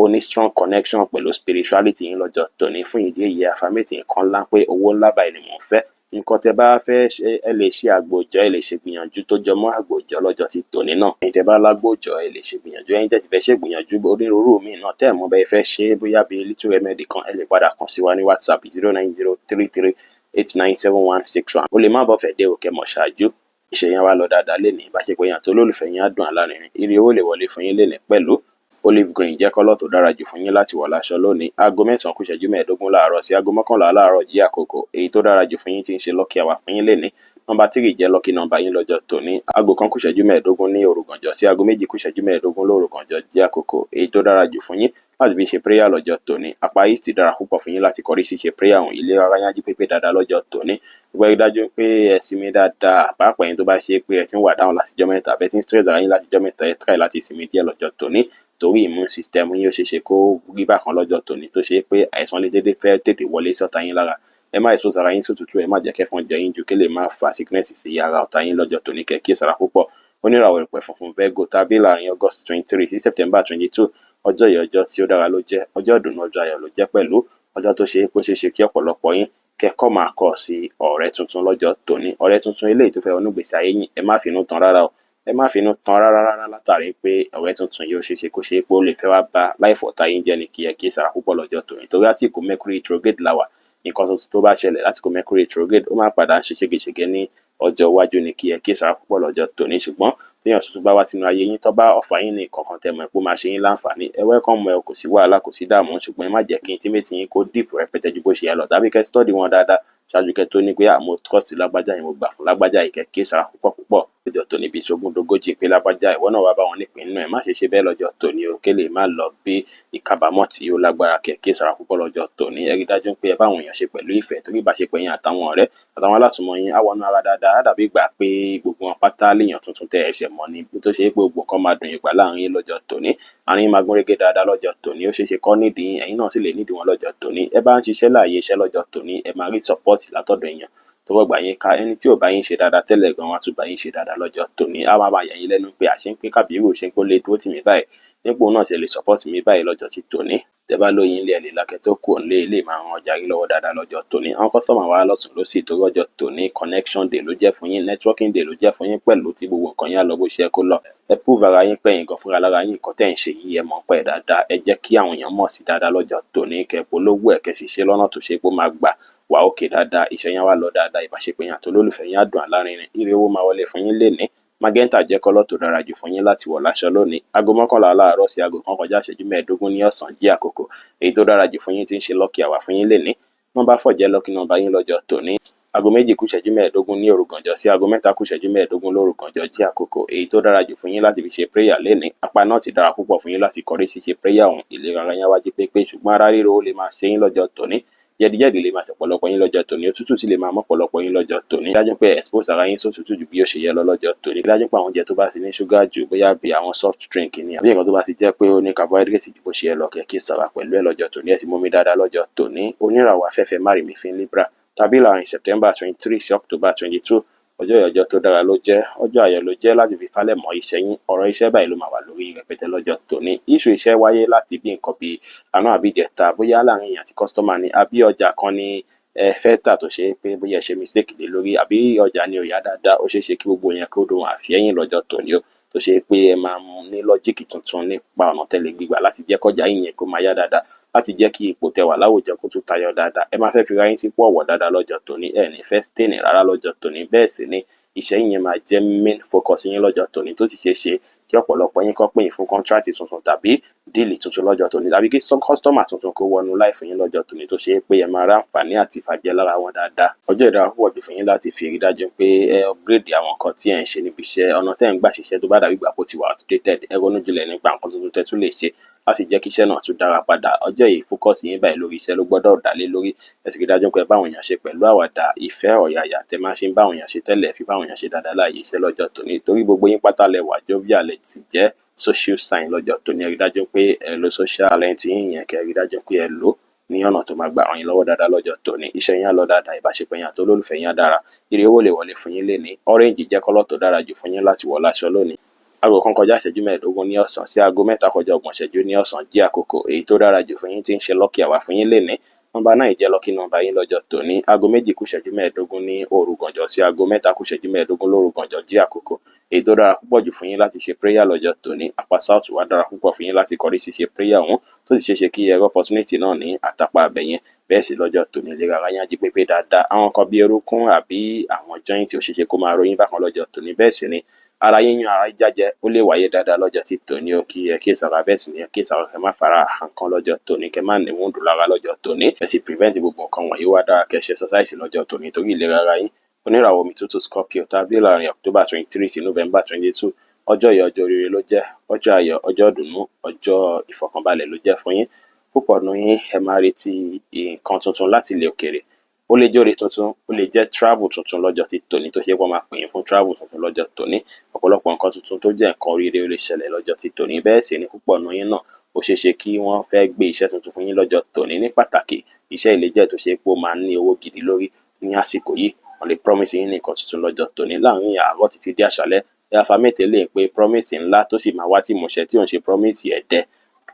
ó ní strong connection pẹ̀lú spirituality yín lọ́jọ́ tòní. Fún ìdí èyí affirmate nǹkan ńlá pé owó ńlá báyìí ni mò ń fẹ́. Nǹkan tẹ́ bá fẹ́ ṣe ẹ lè ṣe àgbòjọ́, ẹ lè ṣe gbìyànjú tó jọ mọ́ àgbòjọ́ lọ́jọ́ ti tòní náà. Ẹ̀yin tẹ́ bá lágbòjọ́ ẹ lè ṣe gbìyànjú, ẹ̀yin tẹ́ ti fẹ́ ṣe gbìyànjú onírúurú míì náà tẹ́ ẹ̀ mọ̀ bẹ́ẹ̀ fẹ́ ṣe bóyá bí little remedy kan ẹ lè padà kàn sí wa ní WhatsApp 09033897161. O lè má bọ́ fẹ́ dé òkè mọ̀ ṣáájú. Iṣẹ́ yẹn wá lọ dáadáa lénìí ìbáṣepọ̀ yẹn àti olólùfẹ́ yẹn á dùn alárinrin. Ire owó lè wọlé fún yín lénìí pẹ̀lú. Olive green jẹ́ kọ́lọ̀ tó dára jù fún yín láti wọ̀ láṣọ lónìí. Aago 9 kù ìṣẹ́jú 15 láàárọ̀ sí aago 11 láàárọ̀ jí àkókò. Èyí tó dára jù fún yín tí ń ṣe lucky hour fún yín lénìí. Nọ́mbà 3 jẹ́ lucky number yín lọ́jọ́ tòní. Aago 1 kù ìṣẹ́jú 15 ní òrùgànjọ́ sí aago 2 kù ìṣẹ́jú 15 lórùgànjọ́ jí àkókò. Èyí tó dára jù fún yín láti fi ṣe prayer lọ́jọ́ tòní. Apá east dára púpọ̀ fún yín láti kọrí sí ṣe prayer ọ̀hún. Ilé ara yín á jí pépé dáadáa lọ́jọ́ tòní. Gbogbo ẹ dájú pé ẹ sinmi dáadáa pàápàá yín tó bá ṣe pé ẹ ti ń wà dáhùn láti ijọ́ mẹ́ta àbẹ́ tí ń stress ara yín láti ijọ́ mẹ́ta ẹ try láti sinmi díẹ̀ lọ́jọ́ tòní torí immune system yín ó ṣeé ṣe kó rí bákan lọ́jọ́ tòní tó ṣe pé àìsàn lè dédé fẹ́ tètè wọlé sí ọ̀tá yín lára. Ẹ má expose ara yín sótútù, ẹ má jẹ́ kẹ́fọn jẹ yín jù kí lè má fa sickness sí ara ọ̀tá yín lọ́jọ́ tòní. Kẹ́ kíyèsára púpọ̀. Oníràwọ̀ ìpẹ́ funfun Virgo tàbí láàrin August 23 sí September 22 ọjọ́ yìí ọjọ́ tí ó dára ló jẹ́, ọjọ́ ìdùnnú ọjọ́ ayọ̀ ló jẹ́ pẹ̀lú ọjọ́ tó ṣe é pé ó ṣeé ṣe kí ọ̀pọ̀lọpọ̀ yín kẹ́kọ̀ọ́ máa kọ̀ sí ọ̀rẹ́ tuntun lọ́jọ́ tòní. Ọ̀rẹ́ tuntun eléyìí tó fẹ́ wọnú ìgbésí ayé yín ẹ má finú tán rárá o. Ẹ má finú tán rárá látàrí pé ọ̀rẹ́ tuntun yìí ó ṣeé ṣe kó ṣe é pé ó lè fẹ́ wá ba life ọ̀tá yín jẹ́ ní kí ẹ kíyèsára púpọ̀ lọ́jọ́ tòní torí àsìkò Mercury retrograde la wà. Nǹkan tuntun tó bá ṣẹlẹ̀ lásìkò Mercury retrograde ó máa padà ṣe ségesège ní ọjọ́ iwájú ní kí ẹ kíyèsára púpọ̀ lọ́jọ́ tòní. Ṣùgbọ́n téèyàn tuntun bá wá sínú ayé yín tó bá ọ̀fà yín ní kankan tẹ́ mọ̀ pé ó máa ṣe yín láǹfààní ẹ welcome ẹ kò sí wàhálà kò sí dààmú. Ṣùgbọ́n ẹ má jẹ́ kí intimate yín kó deep rẹpẹtẹ ju bó ṣe yẹ lọ tàbí kẹ́ study wọn dáadáa ṣáájú kẹ́ tó ní pé mo trust lágbájá yìí mo gbà fún lágbájá yìí. Kẹ́ kíyèsára púpọ̀ lọ́jọ́ tòní bíi sógúndógójì pé lágbájá ìwọ náà wá bá wọn nípìn nínú ẹ̀. Má ṣe ṣe bẹ́ẹ̀ lọ́jọ́ tòní o, kí lè má lọ bí ìkábàámọ̀ tí ó lágbára. Kí sára púpọ̀ lọ́jọ́ tòní. Ẹ rí dájú pé ẹ bá àwọn èèyàn ṣe pẹ̀lú ìfẹ́, torí ìbáṣepọ̀ yín àtàwọn ọ̀rẹ́ àtàwọn alásùnmọ̀ yín á wọnú ara dáadáa. Á dàbí ìgbà pé gbogbo wọn pátá léèyàn tuntun tẹ́ ẹ̀ṣẹ̀ mọ̀ ni, tó ṣe pé gbogbo nǹkan máa dùn yín gbà láàrin yín lọ́jọ́ tòní. Àárín yín máa gún régé dáadáa lọ́jọ́ tòní. Ó ṣeé ṣe kọ́ nídìí yín, ẹ̀yin náà sì lè nídìí wọn lọ́jọ́ tòní. Ẹ bá ń ṣiṣẹ́ láàyè iṣẹ́ lọ́jọ́ tòní, ẹ máa rí support látọ̀dọ̀ èèyàn tó gbà yín ká. Ẹni tí ò bá yín ṣe dáadáa tẹ́lẹ̀ gan, wọ́n á tún bá yín ṣe dáadáa lọ́jọ́ tòní. Á máa yà yín lẹ́nu pé àṣé ń pé Kábírù ṣe ń kó lè dúró tì mí báyìí, nípò náà ṣe lè support mi báyìí lọ́jọ́ tí tòní. Tẹ́ bá lóyin ilé ẹ̀ lè lákẹ́ tó kù òǹlé ilé máa ran ọjà yín lọ́wọ́ dáadáa lọ́jọ́ tòní. Àwọn customer wa lọ́tùn lósì torí ọjọ́ tòní connection day ló jẹ́ fún yín, networking day ló jẹ́ fún yín, pẹ̀lú tí gbogbo nǹkan yín á lọ bó ṣe kó lọ. Ẹ prove ara yín pẹ̀yìn gan fúnra lára yín, nǹkan tẹ́ ń ṣe yìí ẹ mọ̀ pẹ́ dáadáa. Ẹ jẹ́ kí àwọn èèyàn mọ̀ sí dáadáa lọ́jọ́ tòní. Kẹ́ polówó ẹ̀ kẹ́ sì ṣe lọ́nà tó ṣe pé ó máa gbà wà òkè dáadáa. Iṣẹ́ yẹn wá lọ dáadáa, ìbáṣepọ̀ yín àti olólùfẹ́ yín á dùn alárinrin. Ire owó máa wọlé fún yín lénìí. Magenta jẹ́ kọ́lọ̀ tó dára jù fún yín láti wọ̀ láṣọ lónìí. Aago 11 láàárọ̀ sí aago 1 kọjá ìṣẹ́jú 15 ní ọ̀sán jí àkókò èyí tó dára jù fún yín tí ń ṣe lucky hour fún yín lénìí. Nọ́mbà 4 jẹ́ lucky number yín lọ́jọ́ tòní. Aago 2 kù ìṣẹ́jú 15 ní òru gànjọ́ sí aago 3 kù ìṣẹ́jú 15 lóru gànjọ́ jí àkókò èyí tó dára jù fún yín láti fi ṣe prayer lénìí. Apá náà ti dára púpọ̀ fún yín láti kọrí sí ṣe prayer ọ̀hún. Ìlera ara yín wá jí pépé, ṣùgbọ́n ara ríro ó lè máa ṣe yín lọ́jọ́ tòní. Jẹ̀díjẹ̀dí lè máa ṣọ̀pọ̀lọpọ̀ yín lọ́jọ́ tòní. Òtútù sì lè máa mọ́pọ̀lọpọ̀ yín lọ́jọ́ tòní. Dájú pé expose ara yín sótútù ju bí ó ṣe yẹ lọ lọ́jọ́ tòní. Dájú pé àwọn oúnjẹ tó bá ti ní ṣúgà jù, bóyá bí àwọn soft drink ni àbí nǹkan tó bá ti jẹ́ pé ó ní carbohydrate ju bó ṣe yẹ lọ, kí sára pẹ̀lú ẹ̀ lọ́jọ́ tòní. Ẹ ti mú mi dáadáa lọ́jọ́ tòní. Oníràwọ̀ afẹ́fẹ́ márìmífín Libra tàbí láàrin September 23 sí October 22. Ọjọ́ tó dára ló jẹ́, ọjọ́ ayọ̀ ló jẹ́ láti fi falẹ̀ mọ́ iṣẹ́ yín. Ọ̀rọ̀ iṣẹ́ báyìí ló máa wà lórí rẹpẹtẹ lọ́jọ́ tòní. Issue iṣẹ́ wáyé láti bí nǹkan bíi àná àbí ìjẹta, bóyá láàrin èèyàn àti customer ni, àbí ọjà kan ni ẹ fẹ́ tà tó ṣe pé bóyá ẹ ṣe mistake lé lórí, àbí ọjà ni ò yá dáadáa. Ó ṣeé ṣe kí gbogbo yẹn kó dùn àfihẹ́yìn lọ́jọ́ tòní o, tó ṣe pé ẹ máa ní lọ́jíìkì tuntun nípa ọ̀nà tẹ́lẹ̀ gbígbà láti jẹ́ kọjá yín yẹn kó máa yá dáadáa, láti jẹ́ kí ipò tẹwà láwùjọ kó tún tayọ dáadáa. Ẹ máa fẹ́ fi ra yín sípò ọ̀wọ̀ dáadáa lọ́jọ́ tòní. Ẹ ní fẹ́ stain rárá lọ́jọ́ tòní. Bẹ́ẹ̀ sì ni iṣẹ́ yín máa jẹ́ main focus yín lọ́jọ́ tòní, tó sì ṣeé ṣe kí ọ̀pọ̀lọpọ̀ yín kó pè yín fún contract tuntun tàbí díìlì tuntun lọ́jọ́ tòní, tàbí kí customer tuntun kó wọnú life yín lọ́jọ́ tòní, tó ṣe pé ẹ máa rá àǹfààní àti ìfàjẹ́ lára wọn dáadáa. Ọjọ́ ìdára púpọ̀ jù fún yín láti fi rí dájú pé ẹ upgrade àwọn nǹkan tí ẹ ń ṣe níbi iṣẹ́. Ọ̀nà tẹ́ ń gbà ṣiṣẹ́ tó bá dàbí ìgbà kó ti wà outdated, ẹ ronú jinlẹ̀ nípa nǹkan tuntun tẹ́ tún lè ṣe láti jẹ́ kí iṣẹ́ náà tún dára padà. Ọjọ́ yìí focus yín báyìí lórí iṣẹ́ ló gbọ́dọ̀ dá lé lórí. Ẹ sì rí dájú pé ẹ bá àwọn èèyàn ṣe pẹ̀lú àwàdà, ìfẹ́, ọ̀yàyà tẹ́ máa ṣe ń bá àwọn èèyàn ṣe tẹ́lẹ̀, fi bá àwọn èèyàn ṣe dáadáa láàyè iṣẹ́ lọ́jọ́ tòní, torí gbogbo yín pátá lẹ wà jovial lẹ ti jẹ́ social sign lọ́jọ́ tòní. Ẹ rí dájú pé ẹ lo social talent yín yẹn, kẹ́ ẹ rí dájú pé ẹ lò ní ọ̀nà tó máa gbà ràn yín lọ́wọ́ dáadáa lọ́jọ́ tòní. Iṣẹ́ yín á lọ dáadáa, ìbáṣepọ̀ yín àti olólùfẹ́ yín á dára. Ire owó lè wọlé fún yín lénìí. Orange jẹ́ kọ́lọ̀ tó dára jù fún yín láti wọ̀ láṣọ lónìí. Aago 1 kọjá ìṣẹ́jú 15 ní ọ̀sán sí aago 3 kọjá 30 ìṣẹ́jú ní ọ̀sán jí àkókò èyí tó dára jù fún yín tí ń ṣe lucky hour fún yín lénìí. Nọ́mbà 9 jẹ́ lucky number yín lọ́jọ́ tòní. Aago 2 kù ìṣẹ́jú 15 ní òru gànjọ́ sí aago 3 kù ìṣẹ́jú 15 lóru gànjọ́ jí àkókò èyí tó dára púpọ̀ jù fún yín láti ṣe prayer lọ́jọ́ tòní. Apá south wá dára púpọ̀ fún yín láti kọrí sí ṣe prayer ọ̀hún, tó sì ṣeéṣe kí ẹ rí opportunity náà ní àtàpà abẹ́yẹn. Bẹ́ẹ̀ sì lọ́jọ́ tòní ìlera ara yín á jí pépé dáadáa. Àwọn nǹkan bí orúnkún àbí àwọn joint ó ṣeéṣe kó máa ròyìn bákan lọ́jọ́ tòní. Bẹ́ẹ̀ sì ni ara yíyún ara jájẹ ó lè wáyé dáadáa lọ́jọ́ tí tòní ó kí ẹ kíyèsára. Bẹ́ẹ̀ sì ni ẹ kíyèsára kẹ́ má fara nǹkan lọ́jọ́ tòní, kẹ́ má ní wúndù lára lọ́jọ́ tòní. Ẹ sì prevent gbogbo nǹkan wọ̀nyí wá dára. Kẹ́ ṣe exercise lọ́jọ́ tòní torí ìlera ara yín. Oníràwọ̀ omi tútù Scorpio tàbí láàrin October 23 sí November 22. Ọjọ́ yìí ọjọ́ oríire ló jẹ́, ọjọ́ ayọ̀, ọjọ́ ìdùnnú, ọjọ́ ìfọ̀kànbalẹ̀ ló jẹ́ fún yín. Púpọ̀ nínú yín ẹ máa retí nǹkan tuntun láti ilẹ̀ òkèèrè. Ó lè jẹ́ oore tuntun, ó lè jẹ́ travel tuntun lọ́jọ́ tí tòní, tó ṣe pé wọ́n máa pè yín fún travel tuntun lọ́jọ́ tòní. Ọ̀pọ̀lọpọ̀ nǹkan tuntun tó jẹ́ nǹkan oríire ó lè ṣẹlẹ̀ lọ́jọ́ tí tòní. Bẹ́ẹ̀ sì ni púpọ̀ nínú yín náà ó ṣeé ṣe kí wọ́n fẹ́ gbé iṣẹ́ tuntun fún yín lọ́jọ́ tòní. Ní pàtàkì, iṣẹ́ ilé jẹ́ tó ṣe pé ó máa ń ní owó gidi lórí ní àsìkò yìí. Wọ́n lè promise yín nǹkan tuntun lọ́jọ́ tòní láàrin àárọ̀ títí dé àṣálẹ́. Ẹ affirmate lè pé promise ńlá tó sì máa wá tí ìmúṣẹ, tí ò ń ṣe promise ẹ̀dẹ̀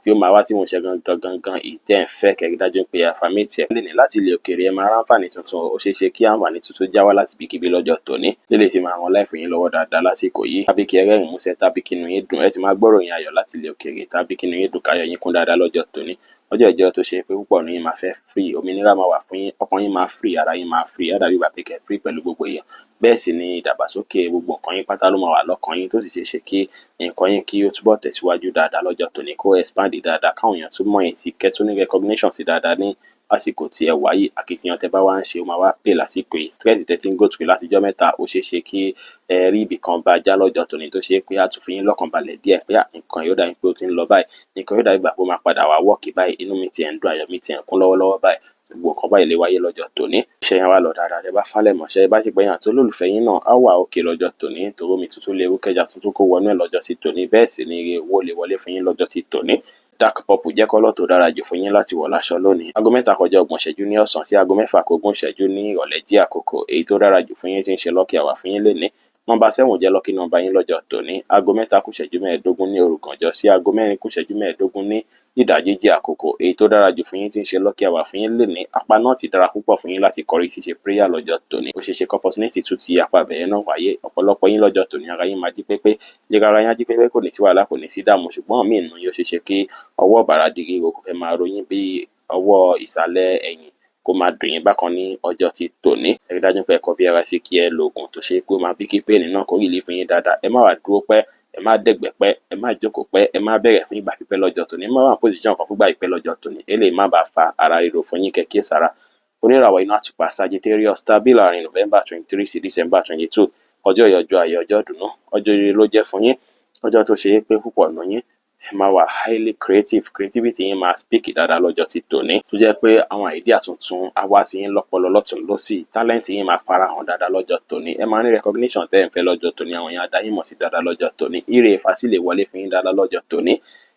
tí ó máa wá tí ìmúṣẹ gangan ìtẹ́ ń fẹ́. Kẹ́ rí dájú pé affirmate ẹ̀ lè ní láti ilẹ̀ òkèèrè. Ẹ máa ránfààní tuntun. Ó ṣeé ṣe kí àǹfààní tuntun já wá láti ibikíbi lọ́jọ́ tòní, tí lè ti máa ran life yín lọ́wọ́ dáadáa lásìkò yìí. Tàbí kí ẹ rẹ́rìn músẹ́, tàbí kí inú yín dùn. Ẹ ti máa gbọ́rọ̀ yín ayọ̀ láti ilẹ̀ òkèèrè, tàbí kí inú yín dùn káyọ̀ yín kún dáadáa lọ́jọ́ tòní. Ọjọ́ ìjọ tó ṣe pé púpọ̀ nínú yín máa fẹ́ free, òmìnira máa wà fún yín, ọkàn yín máa free, ara yín máa free. Á dàbí ìgbà pé kẹ́ free pẹ̀lú gbogbo èèyàn. Bẹ́ẹ̀ sì ni ìdàgbàsókè gbogbo nǹkan yín pátá ló máa wà lọ́kàn yín, tó sì ṣeéṣe kí nǹkan yín kí ó túbọ̀ tẹ̀síwájú dáadáa lọ́jọ́ tòní, kó expand dáadáa, káwọn èèyàn tún mọ̀ yín sí, kẹ́ tún ní recognition sí dáadáa ní àsìkò tí ẹ wáyé. Akitiyan tẹ́ bá wá ń ṣe ó máa wá pay lásìkò yìí. Stress tẹ́ ti ń go through látijọ́ mẹ́ta ó ṣeé ṣe kí ẹ rí ibì kan bá já lọ́jọ́ tòní tó ṣe pé á tún fi yín lọ́kàn balẹ̀ díẹ̀ pé nǹkan yóò dàbí pé ó ti ń lọ báyìí, nǹkan yóò dàbí ìgbà pé ó máa padà wá wọ́ọ̀kì báyìí, inú mi ti ẹ̀ ń dùn, ayọ̀ mi ti ẹ̀ ń kún lọ́wọ́lọ́wọ́ báyìí. Gbogbo nǹkan báyìí lè wáyé lọ́jọ́ tòní. Iṣẹ́ yẹn wá lọ dáadáa, tẹ́ bá fálẹ̀ mọ́ṣẹ́, bá ṣe pé yín àti olólùfẹ́ yín náà á wà òkè lọ́jọ́ tòní, torí omi tuntun lè rú kẹja tuntun kó wọnú ẹ̀ lọ́jọ́ sí tòní, bẹ́ẹ̀ sì ni ire owó lè wọlé fún yín lọ́jọ́ sí tòní. Dark purple jẹ́ kọ́lọ̀ tó dára jù fún yín láti wọ̀ láṣọ lónìí. Aago 3 kọjá 30 ìṣẹ́jú ní ọ̀sán sí aago 6 kù 20 ìṣẹ́jú ní ìrọ̀lẹ́ jẹ́ àkókò èyí tó dára jù fún yín tí ń ṣe lucky hour fún yín lénìí. Nọ́mbà 7 jẹ́ lucky nọ́mbà yín lọ́jọ́ tòní. Aago 3 kù ìṣẹ́jú 15 ní òrùkànjọ́ sí aago 4 kù ìṣẹ́jú 15 ní ìdajì jẹ́ àkókò èyí tó dára jù fún yín tí ń ṣe lucky hour fún yín lénìí. Apá náà ti dára púpọ̀ fún yín láti kọrí ṣíṣe prayer lọ́jọ́ tòní. Ó ṣeé ṣe opportunity tún ti apá bẹ̀rẹ̀ náà wáyé. Ọ̀pọ̀lọpọ̀ yín lọ́jọ́ tòní ara yín máa jí pépé, ìlera ara yín á jí pépé, kò ní sí wàhálà, kò ní sí dààmú, ṣùgbọ́n míì nínú yín ó ṣeé ṣe kí ọwọ́ bàràdìgí ro kò fẹ́ máa ro yín bí ọwọ́ ìsàlẹ̀ ẹ̀yìn kó máa dùn yín bákan ní ọjọ́ ti tòní. Ẹ rí dájú pé ẹ kọ bí ara sí kí ẹ lo oògùn tó ṣe pé ó máa bí kí pain náà kó relieve yín dáadáa. Ẹ má wá dúró pẹ́, ẹ má dẹ̀gbẹ́ pẹ́, ẹ má jókòó pẹ́, ẹ má bẹ̀rẹ̀ fún ìgbà pípẹ́ lọ́jọ́ tòní, ẹ má wà ní position kan fúngbà pípẹ́ lọ́jọ́ tòní. Eléyìí má bàa fa ara ríro fún yín, kẹ́ kíyèsára. Oníràwọ̀ iná àtùpà Sagittarius tàbí láàrin November 23 sí December 22. Ọjọ́ ìyọjọ́ ayọ̀, ọjọ́ ìdùnnú, ọjọ́ ire ló jẹ́ fún yín. Ọjọ́ tó ṣe pé púpọ̀ nù yín ẹ máa wà highly creativity yín máa speak dáadáa lọ́jọ́ ti tòní, tó jẹ́ pé àwọn idea tuntun á wá sí yín lọ́pọlọ lọ́tùn lósì, talent yín máa farahàn dáadáa lọ́jọ́ tòní. Ẹ máa ní recognition tẹ́ ẹ̀ ń fẹ́ lọ́jọ́ tòní, àwọn èèyàn á dá yín mọ̀ sí dáadáa lọ́jọ́ tòní. Ire ìfàsí lè wọlé fún yín dáadáa lọ́jọ́ tòní.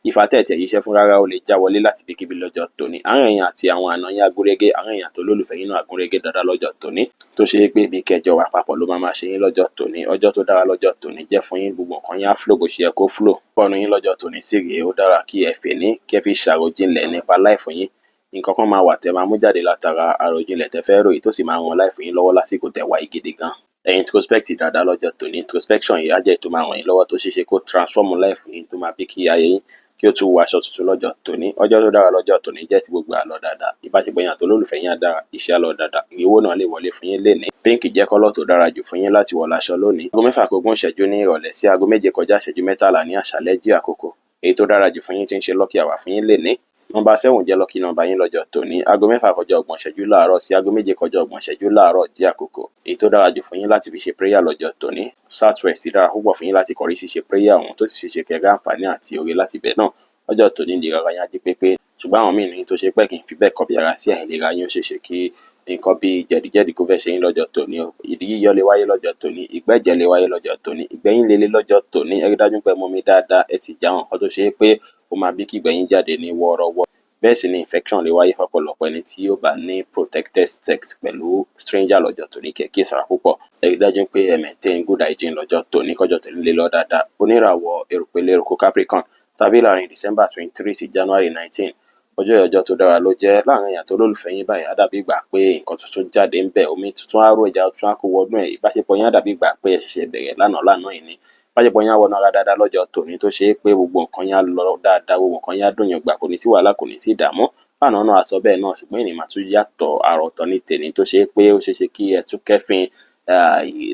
Ìfà tẹ́ẹ̀tì ẹ̀yíṣẹ́ fún rárá ó lè já wọlé láti ibikíbi lọ́jọ́ tòní. Àwọn èèyàn àti àwọn àna yín agúnrégé, àwọn èèyàn tó lólùfẹ́ yín náà agúnrégé dáadáa lọ́jọ́ tòní, tó ṣe pé bí kẹjọ wà papọ̀ ló máa ṣe yín lọ́jọ́ tòní. Ọjọ́ tó dára lọ́jọ́ tòní jẹ́ fún yín, gbogbo nǹkan yín á flow bó ṣe yẹ kó flow. Bọ́ọ̀nù yín lọ́jọ́ tòní sì rèé, ó dára kí ẹ fè ní kí ẹ fi ṣàròjinlẹ̀ nípa life yín. Nǹkan kan máa wà tẹ́ máa mú jáde látara àròjinlẹ̀ tẹ́ fẹ́ rò yìí tó sì máa ran life yín lọ́wọ́ lásìkò tẹ́ wà gidi gan. Ẹ introspect dáadáa lọ́jọ́ tòní. Introspection yìí á jẹ́ tó máa ràn yín lọ́wọ́ tó ṣeéṣe kó transform life yín, tó máa bí kí ayé yín kí ó tún wọ aṣọ tuntun lọ́jọ́ tòní. Ọjọ́ tó dára lọ́jọ́ tòní jẹ́ ti gbogbo àlọ́ dáadáa. Ìbáṣepọ̀ yín àti olólùfẹ́ yín á dára, iṣẹ́ á lọ dáadáa, ìyówó náà lè wọlé fún yín lénìí. Pink jẹ́ kọ́lọ̀ tó dára jù fún yín láti wọ̀ láṣọ lónìí. Aago 6 kù 20 ìṣẹ́jú ní ìrọ̀lẹ́ sí aago 7 kọjá ìṣẹ́jú 13 ní àṣálẹ́ jẹ́ àkókò èyí tó dára jù fún yín tí ń ṣe lucky hour fún yín lénìí. Nọ́mbà 7 jẹ́ lucky nọ́mbà yín lọ́jọ́ tòní. Aago 6 kọjá 30 ìṣẹ́jú láàárọ̀ sí aago 7 kọjá 30 ìṣẹ́jú láàárọ̀ jẹ́ àkókò èyí tó dára jù fún yín láti fi ṣe prayer lọ́jọ́ tòní. Southwest dára púpọ̀ fún yín láti kọrí ṣíṣe prayer ọ̀hún tó sì ṣe kẹ̀kẹ́ àǹfààní àti oore láti bẹ̀ náà. Ọjọ́ tòní lè rárá yín á jí pépé, ṣùgbọ́n àwọn míì ní tó ṣe pé kì í fi bẹ́ẹ̀ kọbi ara sí àìlera yín, ó ṣeéṣe kí nǹkan bíi jẹ̀díjẹ̀dí kó fẹ́ ṣe yín lọ́jọ́ tòní o. Ìdí yíyọ lè wáyé lọ́jọ́ tòní, ìgbẹ́jẹ̀ lè wáyé lọ́jọ́ tòní, ìgbẹ́yín lè lé lọ́jọ́ tòní. Ẹ rí dájú pé mú mi dáadáa, ẹ sì já àwọn nǹkan tó ṣe pé ó máa bí kí ìgbẹ́yín jáde ní wọ́ọ́rọ́wọ́. Bẹ́ẹ̀ sì ni infection lè wáyé fọ́pọ̀lọpọ̀ ẹni tí ó bá ní protected sex pẹ̀lú stranger lọ́jọ́ tòní, kẹ́ kíyèsára púpọ̀. Ẹ rí dájú pé ẹ maintain good hygiene lọ́jọ́ tòní, kọjọ́ tòní lè lọ dáadáa. Oníràwọ̀ erùpẹ̀ eruku Capricorn tàbí láàrin December 23 sí January 19. Ọjọ́ ìyọjọ́ tó dára ló jẹ́ láàrin èèyàn tó lólùfẹ́ yín báyìí. Á dàbí ìgbà pé nǹkan tuntun jáde ń bẹ̀, omi tuntun á ró, ẹja tuntun á kó wọnú ẹ̀. Ìbáṣepọ̀ yín á dàbí ìgbà pé ẹ ṣẹ̀ṣẹ̀ bẹ̀rẹ̀ lánàá yìí ni. Ìbáṣepọ̀ yín á wọnú ara dáadáa lọ́jọ́ tòní tó ṣe pé gbogbo nǹkan yín á lọ dáadáa, gbogbo nǹkan yín á dùn yàn gbà, kò ní sí wàhálà, kò ní sí ìdààmú. Lánàá náà a sọ bẹ́ẹ̀ náà, ṣùgbọ́n ènìyàn máa tún yàtọ̀ àrà ọ̀tọ̀ ní tèní tó ṣe pé ó ṣeéṣe kí ẹ tún kẹ́fìn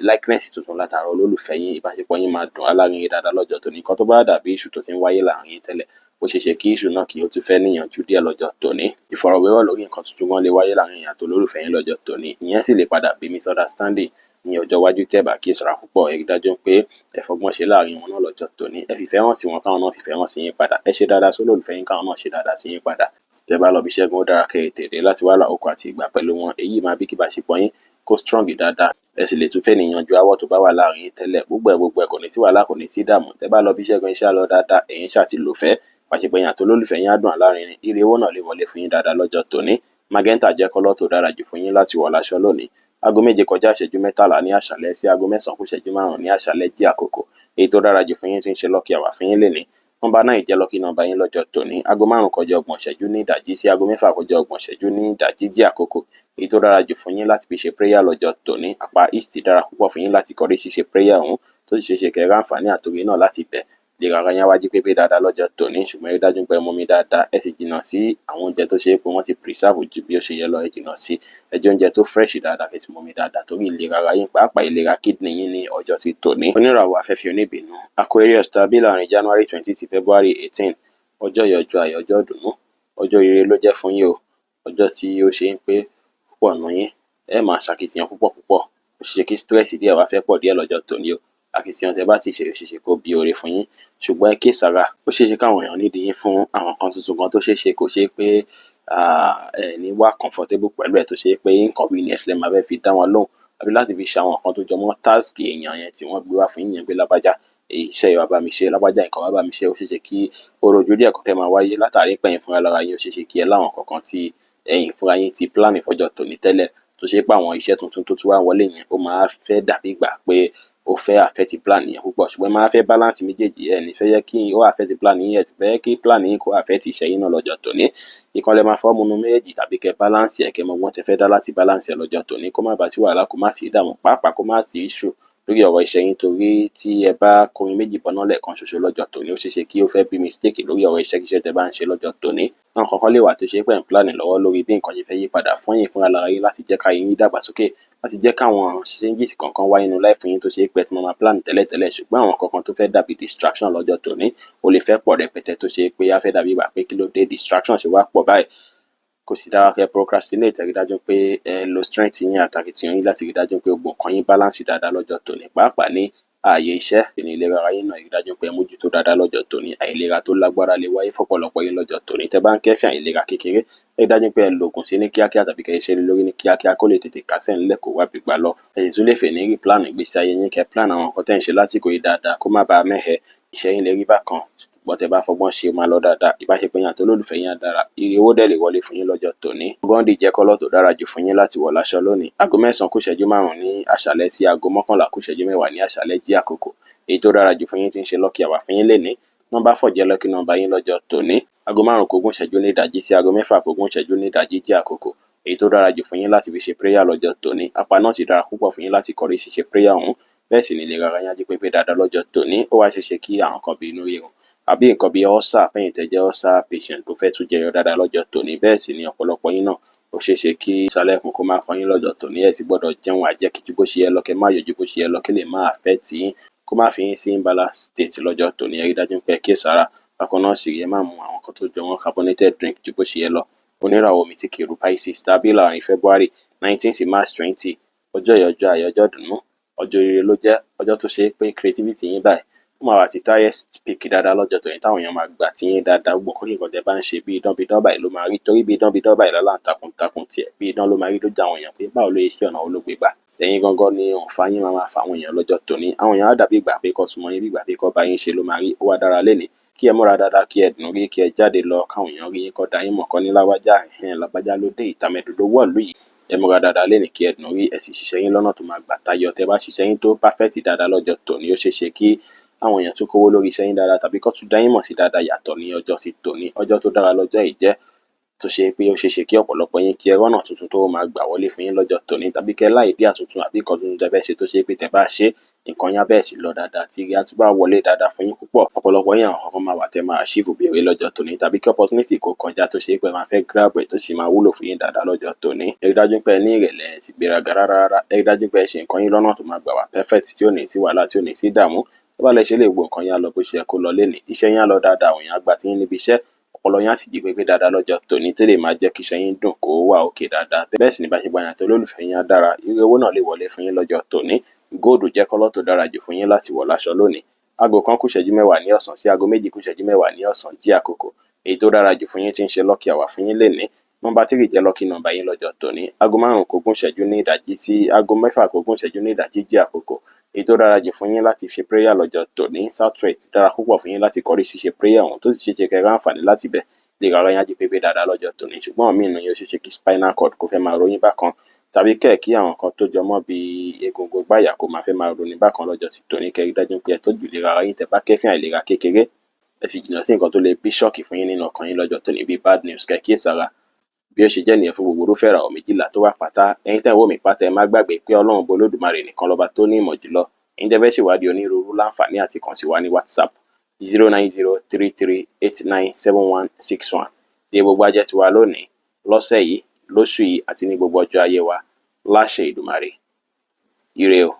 likeness tuntun látara olólùfẹ́ yín. Ìbáṣepọ̀ yín máa dùn alárinrin dáadáa lọ́jọ́ tòní. Nǹkan tó bá dàbí iṣu tó ti ń wáyé láàrin yín tẹ́lẹ̀, ó ṣeéṣe kí iṣu náà kí ó tún fẹ́ níyànjú díẹ̀ lọ́jọ́ tòní. Ìfọ̀rọ̀wérọ̀ lórí nǹkan tuntun gan lè wáyé láàrin yín àti olólùfẹ́ yín lọ́jọ́ tòní. Ìyẹn sì lè padà bí misunderstanding ní ọjọ́ iwájú tẹ́ bá kíyèsára púpọ̀. Ẹ rí dájú pé ẹ fọgbọ́n ṣe láàrin wọn náà lọ́jọ́ tòní. Ẹ fìfẹ́ hàn sí wọn káwọn náà fìfẹ́ hàn sí yín padà. Ẹ ṣe dáadáa sí olólùfẹ́ yín káwọn náà ṣe dáadáa sí yín padà. Tẹ́ bá lọ bí iṣẹ́ gan ó dára kẹ́ ẹ tètè láti wá lákòókò àti ìgbà pẹ̀lú wọn. Èyí máa bí kí ìbáṣepọ̀ yín kó strong dáadáa. Ẹ sì lè tún fẹ́ níyànjú àwọ̀ tó bá wà láàrin yín tẹ́lẹ̀. Gbogbo ẹ̀ kò ní sí wàhálà, kò ní sí ìdààmú. Tẹ́ bá lọ bí iṣẹ́ gan iṣẹ́ á lọ dáadáa, ẹ̀yin ṣáà ti lò fẹ́. Ìbáṣepọ̀ yín àti olólùfẹ́ yín á dùn láàrin. Ire owó náà lè wọlé fún yín dáadáa lọ́jọ́ tòní. Magenta jẹ́ kọ́lọ̀ tó dára jù fún yín láti wọ̀ láṣọ lónìí. Aago 7 kọjá ìṣẹ́jú 13 ní àṣálẹ́ sí aago 9 kù ìṣẹ́jú 5 ní àṣálẹ́ jẹ́ àkókò èyí tó dára jù fún yín tí ń ṣe lucky hour fún yín lénìí. Nọ́mbà 9 jẹ́ lucky nọ́mbà yín lọ́jọ́ tòní. Aago 5 kọjá 30 ìṣẹ́jú ní ìdájí sí aago 6 kọjá 30 ìṣẹ́jú ní ìdájí jẹ́ àkókò èyí tó dára jù fún yín láti fi ṣe prayer lọ́jọ́ tòní. Apá east dára púpọ̀ fún yín láti kọrí ṣíṣe prayer ọ̀hún tó sì ṣeéṣe kẹ́ ẹ rí àǹfààní àtòrí náà láti bẹ̀. Lè rárá yín wájú pépé dáadáa lọ́jọ́ tòní, ṣùgbọ́n ẹ dájú pé ẹ mú mi dáadáa, ẹ sì jìnnà sí àwọn oúnjẹ tó ṣe pé wọ́n ti preserve ju bí ó ṣe yẹ lọ. Ẹ jìnnà sí ẹ jẹ oúnjẹ tó fresh dáadáa, kẹ́ sì mú mi dáadáa torí ìlera ara yín, pàápàá ìlera kidney yín ní ọjọ́ tí tòní. Oníràwọ̀ afẹ́fẹ́ oníbìnú Aquarius tàbí láàrin January 20 sí February 18. Ọjọ́ ìyọjọ́ ayọ̀, ọjọ́ ìdùnnú, ọjọ́ ire ló jẹ́ fún yín o. ọjọ́ tí ó ṣe ń pé púpọ̀ nù yín ẹ máa ṣàkitiyan púpọ̀ púpọ̀. Ó ṣeéṣe kí stress díẹ̀ wá fẹ́ pọ̀ díẹ̀ lọ́jọ́ tòní o. Akitiyan tẹ́ bá ti ṣe ó ṣeéṣe kó bí oore fún yín. Ṣùgbọ́n ẹ kíyèsára, ó ṣeéṣe káwọn èèyàn nídìí yín fún àwọn nǹkan tuntun kan tó ṣeéṣe kó ṣe pé ẹ ní wà comfortable pẹ̀lú ẹ̀ tó ṣe pé inconvenience lẹ máa fẹ́ fi dá wọn lóhùn àbí láti fi ṣe àwọn nǹkan tó jọmọ́ task èèyàn yẹn tí wọ́n gbé wá fún yín yẹn pé lágbájá iṣẹ́ yìí wá bá mi ṣe, lágbájá nǹkan wá bá mi ṣe. Ó ṣeéṣe kí orojú díẹ̀ kan fẹ́ máa wáyé látàrí pé ẹ̀yin fúnra lára yín ó ṣeéṣe kí ẹ láwọn kankan tí ẹ̀yin fúnra yín ti plan fọjọ́ tòní tẹ́lẹ̀ tó ṣe pé àwọn iṣẹ́ tuntun tó tún wá wọlé yẹn ó máa fẹ́ dàbí ìgbà pé ó fẹ́ affect plan yẹn púpọ̀, ṣùgbọ́n ẹ máa fẹ́ balance méjèèjì. Ẹ ní fẹ́ yẹ kí ó affect plan yín, ẹ ti fẹ́ kí plan yín kó affect iṣẹ́ yín náà lọ́jọ́ tòní. Ìkan lẹ máa fọ́ múnú méjèèjì tàbí kẹ́ balance ẹ̀ kẹ́ mọ ọgbọ́n tẹ́ fẹ́ dá láti balance ẹ̀ lọ́jọ́ tòní kó má bàa sí wàhálà, kó má sí ìdààmú, pàápàá kó má sí issue lórí ọ̀rọ̀ iṣẹ́ yín, torí tí ẹ bá kórin méjì bọ́ná lẹ́ẹ̀kan ṣoṣo lọ́jọ́ tòní ó ṣeéṣe kí ó fẹ́ bí mistake lórí ọ̀rọ̀ iṣẹ́ kíṣẹ́ tẹ́ bá ń ṣe lọ́jọ́ tòní. Àwọn kankan lè wà tó ṣe pé ẹ̀ ń plan lọ́wọ́ lórí bí nǹkan ṣe fẹ́ yí padà fún yín fúnra lára yín láti jẹ́ ká yín dàgbàsókè, láti jẹ́ káwọn changes kankan wá nínú life yín tó ṣe pé ẹ ti máa plan tẹ́lẹ̀tẹ́lẹ̀, ṣùgbọ́n àwọn kankan tó fẹ́ dàbí distraction lọ́jọ́ tòní ó lè fẹ́ pọ̀ rẹpẹtẹ tó ṣe pé á fẹ́ dàbí ìgbà pé kí ló dé distraction ṣe wá pọ̀ báyìí. Kò sì dára kẹ́ procrastinate, rí dájú pé ẹ lo strength yín àtàkìtìyàn yín láti rí dájú pé gbogbo nǹkan yín balance dáadáa lọ́jọ́ tòní, pàápàá ní ààyè iṣẹ́. Ní ìlera ara yín náà rí dájú pé ẹ mójútó dáadáa lọ́jọ́ tòní. Àìlera tó lágbára lè wáyé fọ́pọ̀lọpọ̀ yín lọ́jọ́ tòní. Tẹ́ bá ń kẹ́fìn àìlera kékeré rí dájú pé ẹ lo òògùn sí ní kíákíá tàbí kẹ́ ẹ ṣe lórí ní kíákíá kó lè tètè kásẹ̀ ńlẹ̀ kó wá bí gbà lọ. Ẹ sì tún lè fẹ́ ní rí plan ìgbésí ayé yín, kẹ́ plan àwọn nǹkan tẹ́ ń ṣe lásìkò yìí dáadáa kó má bàa mẹ́hẹ. Iṣẹ́ yín lè rí bákan ṣùgbọ́n tẹ́ bá fọgbọ́n ṣe máa lọ dáadáa. Ìbáṣepọ̀ yín àti olólùfẹ́ yín á dára. Ire owó dẹ̀ lè wọlé fún yín lọ́jọ́ tòní. Burgundy jẹ́ kọ́lọ̀ tó dára jù fún yín láti wọ̀ láṣọ lónìí. Aago 9 kù ìṣẹ́jú 5 ní àṣálẹ́ sí aago 11 kù ìṣẹ́jú 10 ní àṣálẹ́ jí àkókò. Èyí tó dára jù fún yín tí ń ṣe lucky hour fún yín lénìí. Nọ́mbà 4 jẹ́ lucky number yín lọ́jọ́ tòní. Aago 5 kù ogún ìṣẹ́jú ní ìdájí sí aago 6 kù ogún ìṣẹ́jú ní ìdájí jí àkókò. Èyí tó dára jù fún yín láti fi ṣe prayer lọ́jọ́ tòní. Apá náà sì dára púpọ̀ fún yín láti kọrí ṣíṣe prayer ọ̀hún. Bẹ́ẹ̀ sì ni ìlera ara yín á jí pépé dáadáa lọ́jọ́ tòní. Ó wá ṣeéṣe kí àwọn kan bí inú rírun àbí nǹkan bí ulcer fẹ́yìn tẹ́ jẹ́ ulcer patient tó fẹ́ tún jẹyọ dáadáa lọ́jọ́ tòní. Bẹ́ẹ̀ sì ni ọ̀pọ̀lọpọ̀ yín náà ó ṣeéṣe kí ìsàlẹ̀kùn kó máa fọ́ yín lọ́jọ́ tòní. Ẹ sì gbọ́dọ̀ jẹun àjẹkì ju bó ṣe yẹ lọ, kẹ́ má yọjú bó ṣe yẹ lọ kí lè má affect yín, kó má fi yín sí imbalance state lọ́jọ́ tòní. Ẹ rí dájú pé ẹ kíyèsára. Bákan náà sì rí ẹ má mu àwọn nǹkan tó jọ mọ́ carbonated drink ju bó ṣe yẹ lọ. Oníràwọ̀ omi tí kìrù Pisces tàbí láàrin February 19 sí March 20. Ọjọ́ yìí ọjọ́ ayọ̀, ọjọ́ ìdùnnú, ọjọ́ ire ló jẹ́, ọjọ́ tó ṣe pé creativity yín báyìí ó máa wà tí highest peak dáadáa lọ́jọ́ tòní táwọn èèyàn máa gbà tí yín dáadáa. Gbogbo nǹkan tẹ́ bá ń ṣe bí idán báyìí ló máa rí, torí bí idán báyìí lọ́la ń takùn tiẹ̀, bí idán ló máa rí lójú àwọn èèyàn pé báwo ló ṣe ọ̀nà wo ló gbé gbà. Ẹ̀yin gangan ni òǹfà yín máa fa àwọn èèyàn lọ́jọ́ tòní. Àwọn èèyàn á dàbí ìgbà pé kó súnmọ́ yín, bí ìgbà pé kó bá yín ṣe ló máa rí. Ó wá dára lénìí kí ẹ múra dáadáa, kí ẹ dùn rí, kí ẹ jáde lọ káwọn èèyàn rí yín kó dá yín mọ̀ kọ́ ní lágbájá ló dé ìtàmẹ̀dò ló wọ̀lú yìí. Ẹ múra dáadáa lénìí kí ẹ dùn rí, ẹ sì ṣiṣẹ́ yín lọ́nà tó máa gbà tayọ. Tẹ́ bá ṣiṣẹ́ yín tó perfect dáadáa lọ́jọ́ tòní ó ṣeéṣe kí àwọn èèyàn tún kówó lórí iṣẹ́ yín dáadáa tàbí kó tún dá yín mọ̀ sí dáadáa yàtọ̀ ní ọjọ́ ti tòní. Ọjọ́ tó dára lọ́jọ́ yìí jẹ́ tó ṣe pé ó ṣeéṣe kí ọ̀pọ̀lọpọ̀ yín kí ẹ rọ́nà tuntun tó máa gbà wọlé fún yín lọ́jọ́ tòní tàbí kẹ́ láì dí àtúntún àbí nǹkan tuntun tẹ́ fẹ́ ṣe tó ṣe pé tẹ́ bá ṣe nǹkan yín á bẹ́ẹ̀ sì lọ dáadáa tí ire á tún bá wọlé dáadáa fún yín púpọ̀. Ọ̀pọ̀lọpọ̀ yín àwọn kankan máa wà tẹ́ máa achieve béèrè lọ́jọ́ tòní tàbí kí opportunity kó kọjá tó ṣe pé máa fẹ́ grab ẹ̀ tó sì máa wúlò fún yín dáadáa lọ́jọ́ tòní. Ẹ rí dájú pé ẹ ní ìrẹ̀lẹ̀ ẹ sì gbéraga rárá. Ẹ rí dájú pé ẹ ṣe nǹkan yín lọ́nà tó máa gbà wá perfect tí ò ní sí wàhálà tí ò ní sí ìdààmú. Tó bá lè ṣe lè gbọ́ nǹkan yín á lọ bó ṣe yẹ kó lọ lénìí. Iṣẹ́ yín á lọ dáadáa, àwọn èèyàn á gbà tí yín níbi iṣẹ́, ọpọlọ yín á sì jí pépé dáadáa lọ́jọ́ tòní tó lè máa jẹ́ kí iṣẹ́ yín dùn kó wà òkè dáadáa. Bẹ́ẹ̀ sì ni ìbáṣepọ̀ yín àti olólùfẹ́ yín á dára. Ire owó náà lè wọlé fún yín lọ́jọ́ tòní. Gold jẹ́ kọ́lọ̀ tó dára jù fún yín láti wọ̀ láṣọ lónìí. Aago 1 kù ìṣẹ́jú 10 ní ọ̀sán sí aago 2 kù ìṣẹ́jú 10 ní ọ̀sán jí àkókò. Èyí tó dára jù fún yín tí ń ṣe lucky hour fún yín lénìí. Nọ́mbà 3 jẹ́ lucky number yín lọ́jọ́ tòní. Aago 5 kù ogún ìṣẹ́jú ní ìdájí sí aago 6 kù ogún ìṣẹ́jú ní ìdájí jí àkókò. Èyí tó dára jù fún yín láti ṣe prayer lọ́jọ́ tòní. Southwest dára púpọ̀ fún yín láti kọrí ṣíṣe prayer ọ̀hún tó sì ṣe jẹ́ kẹ́ àǹfààní láti bẹ̀ lè ra ara yín á jí pépé dáadáa lọ́jọ́ tòní. Ṣùgbọ́n àmì ìnú yóò ṣeéṣe kí spinal cord kó fẹ́ máa ròyìn bákan tàbí kí àwọn kan tó jọmọ́ bí egungun gbáyà kó máa fẹ́ máa roni bákan lọ́jọ́ ti tòní. Kẹ́ rí dájú pé ẹ tọ́jú ìlera ara yín tẹ́ bá kẹ́fìn àìlera kékeré. Ẹ sì jìnnà sí nǹkan tó lè bí ṣọ́ọ̀kì fún yín nínú ọkàn yín lọ́jọ́ tòní bí bad news. Kẹ́ kíyèsára. Bí ó ṣe jẹ́ nìyẹn fún gbogbo irúfẹ́ ìràwọ̀ méjìlá tó wà pátá. Ẹ̀yin tẹ́ ń wò mí pátá ẹ má gbàgbé pé Ọlọ́run Olódùmarè nìkan lọ́ba tó ní ìmọ̀ jùlọ. Ẹ̀yin tẹ́ fẹ́ ṣèwádìí onírúurú láǹfààní àti kàn sí wa ní WhatsApp 09033897161. Ní gbogbo ajẹ́ tiwa lónìí, lọ́sẹ̀ yìí, lóṣù yìí àti ní gbogbo ọjọ́ ayé wa láṣẹ Èdùmàrè. Ire o.